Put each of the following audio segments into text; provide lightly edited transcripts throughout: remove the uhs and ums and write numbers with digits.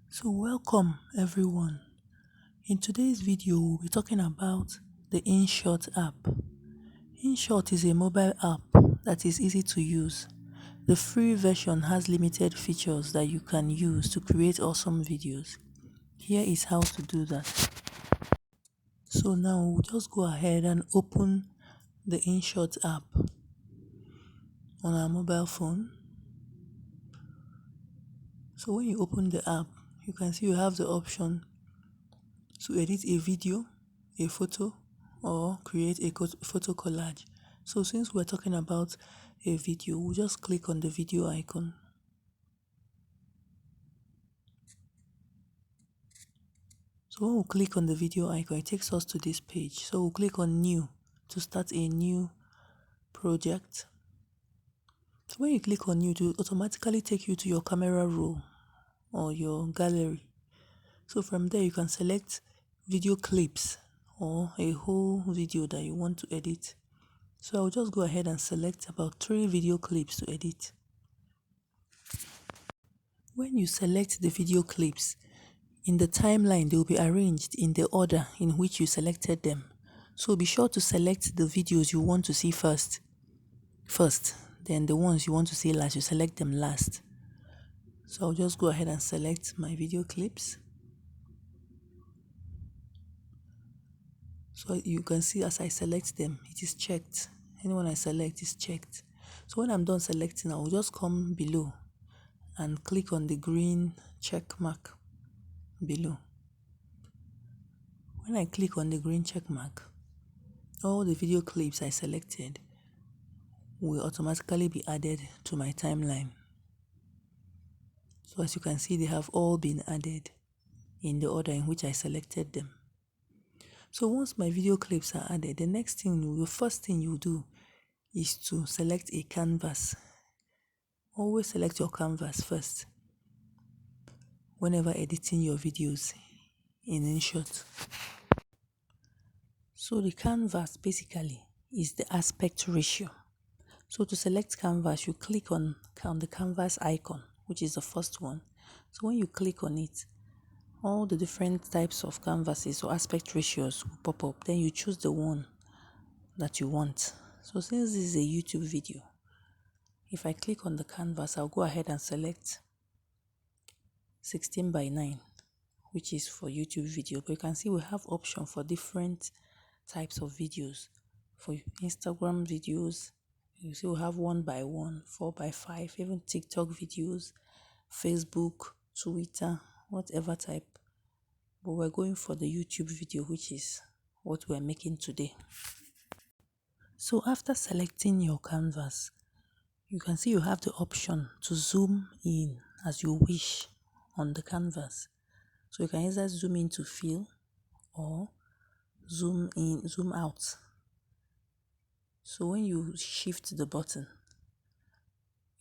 So welcome everyone. In today's video, we'll be talking about the Inshot app. Inshot is a mobile app that is easy to use. The free version has limited features that you can use to create awesome videos. Here is how to do that. So now we'll just go ahead and open the Inshot app on our mobile phone. So when you open the app, you can see you have the option to edit a video, a photo, or create a photo collage. So since we're talking about a video, we'll just click on the video icon. So when we click on the video icon, it takes us to this page. So we'll click on new to start a new project. So when you click on new, it will automatically take you to your camera roll or your gallery. So from there you can select video clips or a whole video that you want to edit. So I'll just go ahead and select about 3 video clips to edit. When you select the video clips, in the timeline they will be arranged in the order in which you selected them. So be sure to select the videos you want to see first, then the ones you want to see last, you select them last. So I'll just go ahead and select my video clips. So you can see as I select them, it is checked. Anyone I select is checked. So when I'm done selecting, I'll just come below and click on the green check mark below. When I click on the green check mark, all the video clips I selected will automatically be added to my timeline. So as you can see, they have all been added in the order in which I selected them. So once my video clips are added, the first thing you do is to select a canvas. Always select your canvas first whenever editing your videos in Inshot. So the canvas basically is the aspect ratio. So to select canvas, you click on the canvas icon, which is the first one. So when you click on it, all the different types of canvases or aspect ratios will pop up. Then you choose the one that you want. So since this is a YouTube video, if I click on the canvas, I'll go ahead and select 16:9, which is for YouTube video. But you can see we have option for different types of videos. For Instagram videos, you see we have 1:1, 4:5, even TikTok videos, Facebook, Twitter, whatever type. But we're going for the YouTube video, which is what we're making today. So after selecting your canvas, you can see you have the option to zoom in as you wish on the canvas. So you can either zoom in to fill or zoom in, zoom out. So when you shift the button,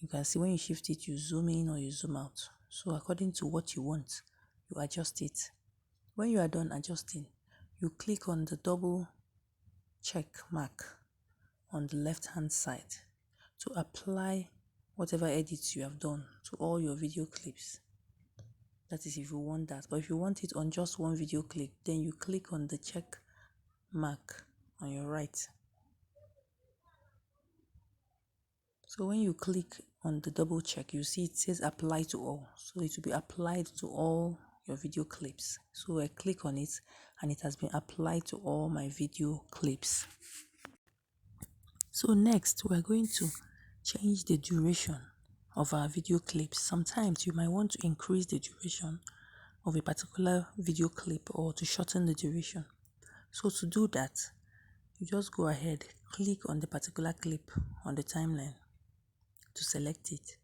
you can see when you shift it, you zoom in or you zoom out. So according to what you want, you adjust it. When you are done adjusting, you click on the double check mark on the left hand side to apply whatever edits you have done to all your video clips. That is if you want that. But if you want it on just one video clip, then you click on the check mark on your right. So when you click on the double check, you see it says apply to all. So it will be applied to all your video clips. So I click on it and it has been applied to all my video clips. So next, we're going to change the duration of our video clips. Sometimes you might want to increase the duration of a particular video clip or to shorten the duration. So to do that, you just go ahead, click on the particular clip on the timeline to select it.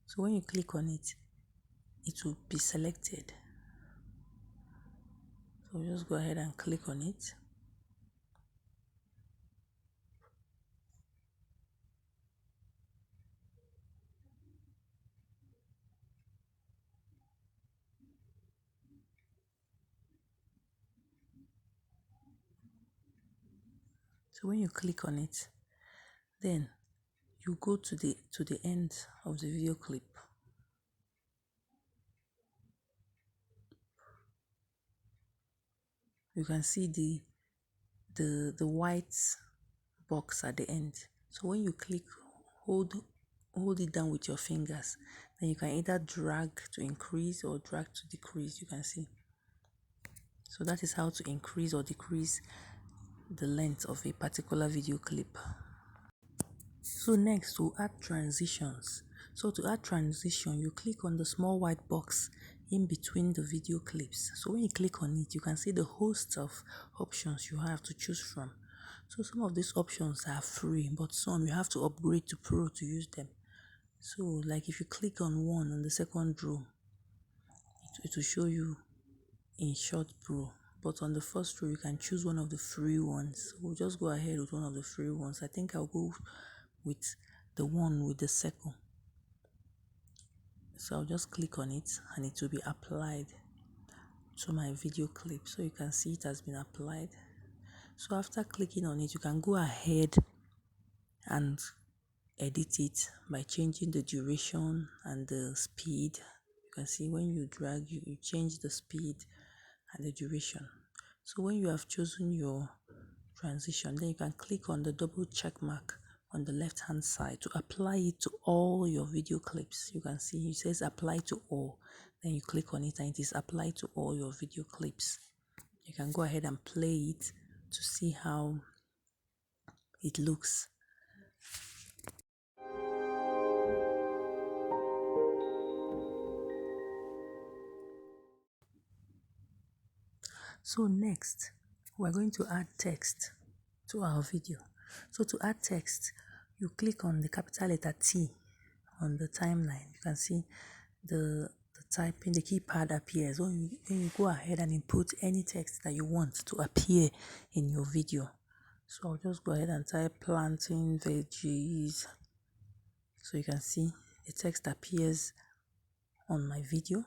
So when you click on it, it will be selected. So just go ahead and click on it. So when you click on it, then you go to the end of the video clip. you can see the white box at the end. So when you click, hold it down with your fingers, then you can either drag to increase or drag to decrease. You can see. So that is how to increase or decrease the length of a particular video clip. So next, we'll add transitions. So to add transition, you click on the small white box in between the video clips. So when you click on it, you can see the host of options you have to choose from. So some of these options are free, but some you have to upgrade to Pro to use them. So like if you click on one on the second row, it will show you Inshot Pro. But on the first row, you can choose one of the free ones. We'll just go ahead with one of the free ones. I think I'll go with the one with the circle. So I'll just click on it and it will be applied to my video clip. So you can see it has been applied. So after clicking on it, you can go ahead and edit it by changing the duration and the speed. You can see when you drag, you change the speed and the duration. So when you have chosen your transition, then you can click on the double check mark on the left hand side to apply it to all your video clips. You can see it says apply to all. Then you click on it and it is applied to all your video clips. You can go ahead and play it to see how it looks. So next, we're going to add text to our video. So to add text, you click on the capital letter T on the timeline. You can see the typing, the keypad appears. When you go ahead and input any text that you want to appear in your video. So I'll just go ahead and type planting veggies. So you can see the text appears on my video.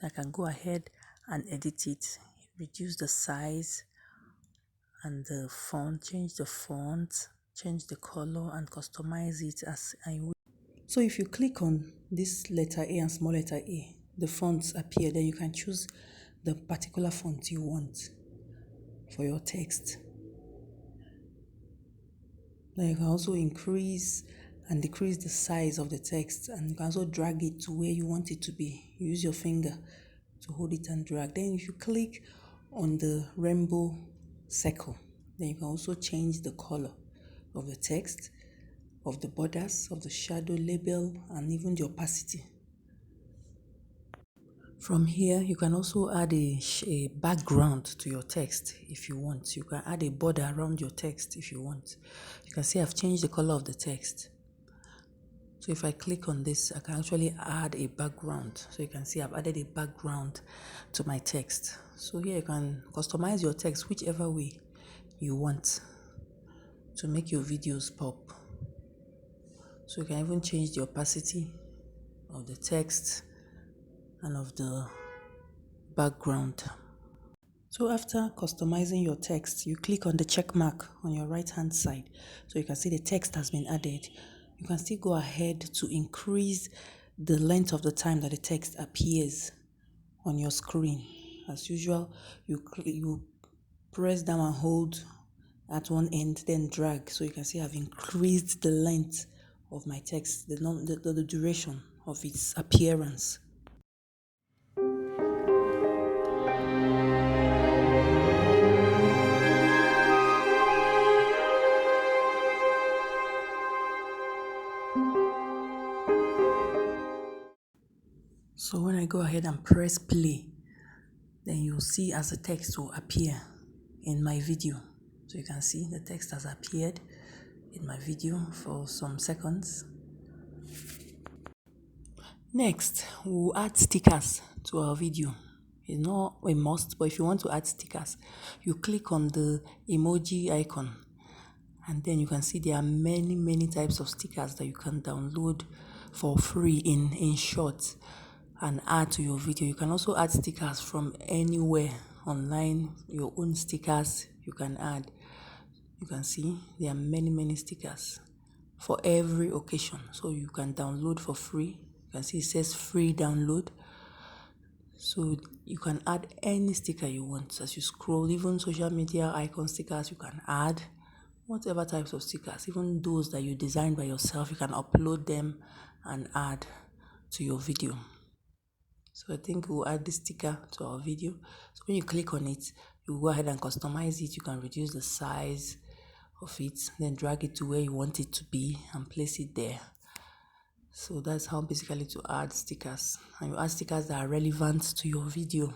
I can go ahead and edit it, reduce the size and the font, change the font, change the color and customize it as I wish. So if you click on this letter A and small letter A, the fonts appear. Then you can choose the particular font you want for your text. Then you can also increase and decrease the size of the text, and you can also drag it to where you want it to be. Use your finger to hold it and drag. Then if you click on the rainbow circle, then you can also change the color of the text, of the borders, of the shadow label, and even the opacity. From here, you can also add a background to your text if you want. You can add a border around your text if you want. You can see I've changed the color of the text. So if I click on this, I can actually add a background. So you can see I've added a background to my text. So here you can customize your text whichever way you want to make your videos pop. So you can even change the opacity of the text and of the background. So after customizing your text, you click on the check mark on your right hand side. So you can see the text has been added. You can still go ahead to increase the length of the time that the text appears on your screen. As usual, you press down and hold at one end, then drag. So you can see I've increased the length of my text, the duration of its appearance. So when I go ahead and press play, then you'll see as the text will appear in my video. So you can see the text has appeared in my video for some seconds. Next, we'll add stickers to our video. It's not a must, but if you want to add stickers, you click on the emoji icon, and then you can see there are many types of stickers that you can download for free in Inshot and add to your video. You can also add stickers from anywhere online, your own stickers you can add. You can see there are many stickers for every occasion. So you can download for free. You can see it says free download. So you can add any sticker you want as you scroll, even social media icon stickers you can add, whatever types of stickers, even those that you designed by yourself, you can upload them and add to your video. So I think we'll add the sticker to our video. So when you click on it, you go ahead and customize it. You can reduce the size of it, then drag it to where you want it to be and place it there. So that's how basically to add stickers, and you add stickers that are relevant to your video.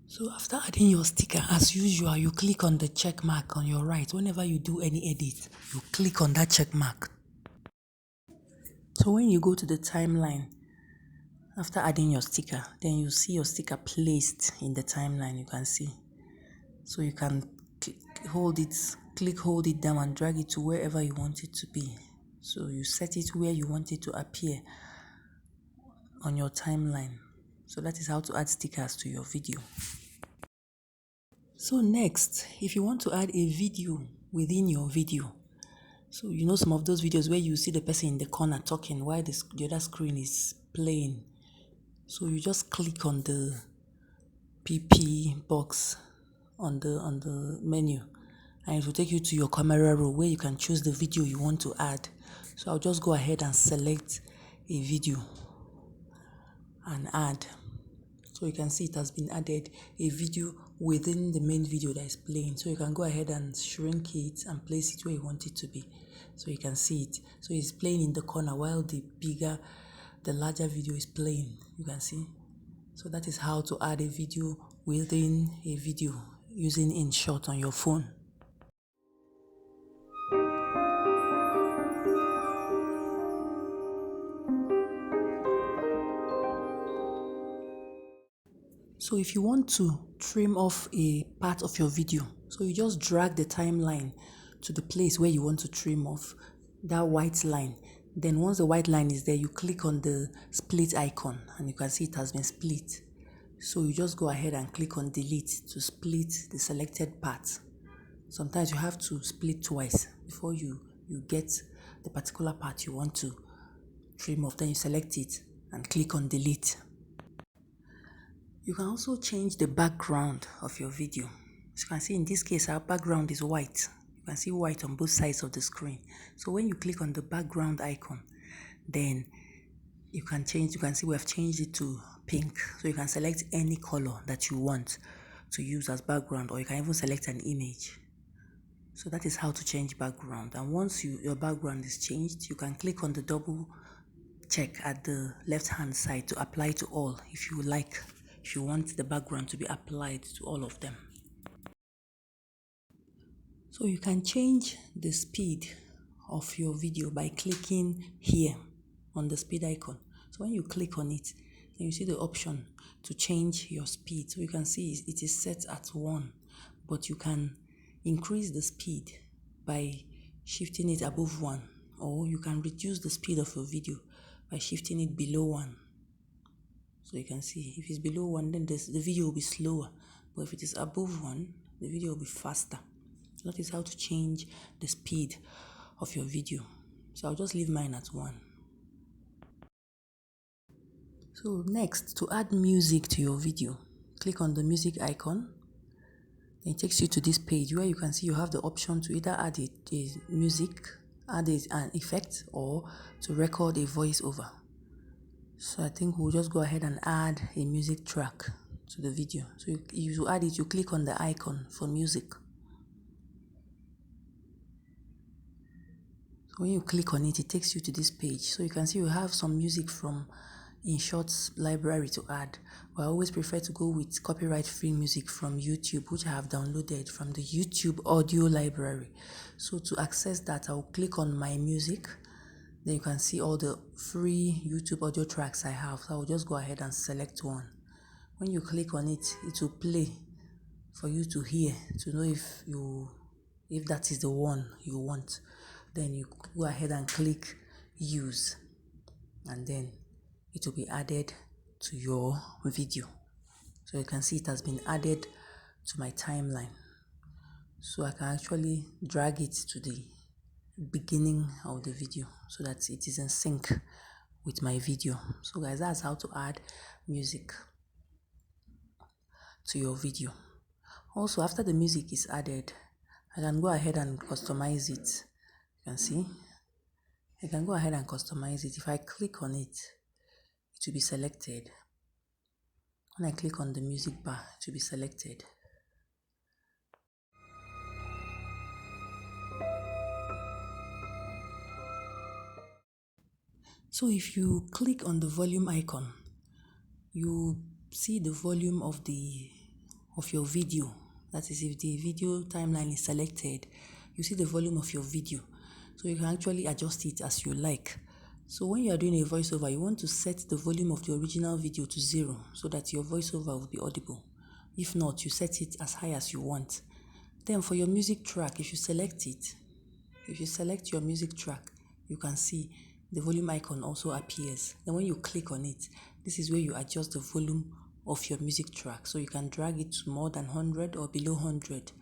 So after adding your sticker, as usual, you click on the check mark on your right. Whenever you do any edit, you click on that check mark. So when you go to the timeline, after adding your sticker, then you see your sticker placed in the timeline, you can see. So you can hold it down and drag it to wherever you want it to be. So you set it where you want it to appear on your timeline. So that is how to add stickers to your video. So next, if you want to add a video within your video, so you know some of those videos where you see the person in the corner talking while the other screen is playing. So you just click on the PP box on the menu, and it will take you to your camera roll where you can choose the video you want to add. So I'll just go ahead and select a video and add. So you can see it has been added, a video within the main video that is playing. So you can go ahead and shrink it and place it where you want it to be, so you can see it. So it's playing in the corner while the larger video is playing, you can see. So that is how to add a video within a video using Inshot on your phone. So if you want to trim off a part of your video, so you just drag the timeline to the place where you want to trim off that white line. Then once the white line is there, you click on the split icon and you can see it has been split. So you just go ahead and click on delete to split the selected part. Sometimes you have to split twice before you get the particular part you want to trim off. Then you select it and click on delete. You can also change the background of your video. As you can see, in this case, our background is white. You can see white on both sides of the screen. So when you click on the background icon, then you can see we have changed it to pink. So you can select any color that you want to use as background, or you can even select an image. So that is how to change background. And once your background is changed, you can click on the double check at the left hand side to apply to all if you want the background to be applied to all of them. So you can change the speed of your video by clicking here on the speed icon. So when you click on it, then you see the option to change your speed. So you can see it is set at 1, but you can increase the speed by shifting it above 1, or you can reduce the speed of your video by shifting it below 1. So you can see if it's below 1, then the video will be slower, but if it is above 1, the video will be faster. So that is how to change the speed of your video. So I'll just leave mine at 1. So next, to add music to your video, click on the music icon. Then it takes you to this page where you can see you have the option to either add a music, add an effect, or to record a voiceover. So I think we'll just go ahead and add a music track to the video. So you add it, you click on the icon for music. So when you click on it, it takes you to this page. So you can see you have some music from Inshot's library to add. But I always prefer to go with copyright-free music from YouTube, which I have downloaded from the YouTube audio library. So to access that, I'll click on my music. Then you can see all the free YouTube audio tracks I have. So I'll just go ahead and select one. When you click on it, it will play for you to hear, to know if that is the one you want. Then you go ahead and click use, and then it will be added to your video. So you can see it has been added to my timeline. So I can actually drag it to the beginning of the video so that it is in sync with my video. So guys, that's how to add music to your video. Also, after the music is added, I can go ahead and customize it. You can see I can go ahead and customize it. If I click on it, it will be selected. When I click on the music bar, it will be selected. So if you click on the volume icon, you see the volume of your video. That is, if the video timeline is selected, you see the volume of your video. So you can actually adjust it as you like. So when you are doing a voiceover, you want to set the volume of the original video to 0 so that your voiceover will be audible. If not, you set it as high as you want. Then for your music track, if you select your music track, you can see the volume icon also appears. Then when you click on it, this is where you adjust the volume of your music track. So you can drag it to more than 100 or below 100.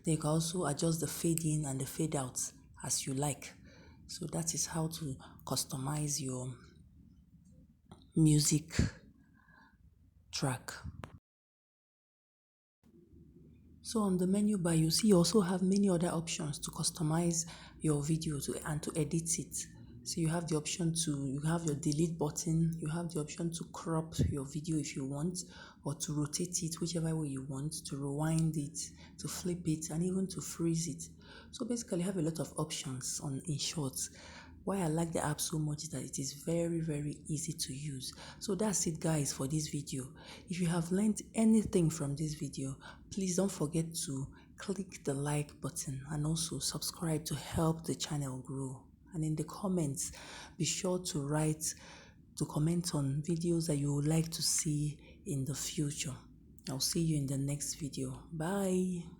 Then you can also adjust the fade in and the fade out as you like. So that is how to customize your music track. So on the menu bar, you see you also have many other options to customize your video and to edit it. So you have the option you have your delete button, you have the option to crop your video if you want, or to rotate it whichever way you want, to rewind it, to flip it, and even to freeze it. So basically you have a lot of options on Inshot. Why I like the app so much is that it is very, very easy to use. So that's it guys for this video. If you have learned anything from this video, please don't forget to click the like button and also subscribe to help the channel grow. And in the comments, be sure to comment on videos that you would like to see in the future. I'll see you in the next video. Bye.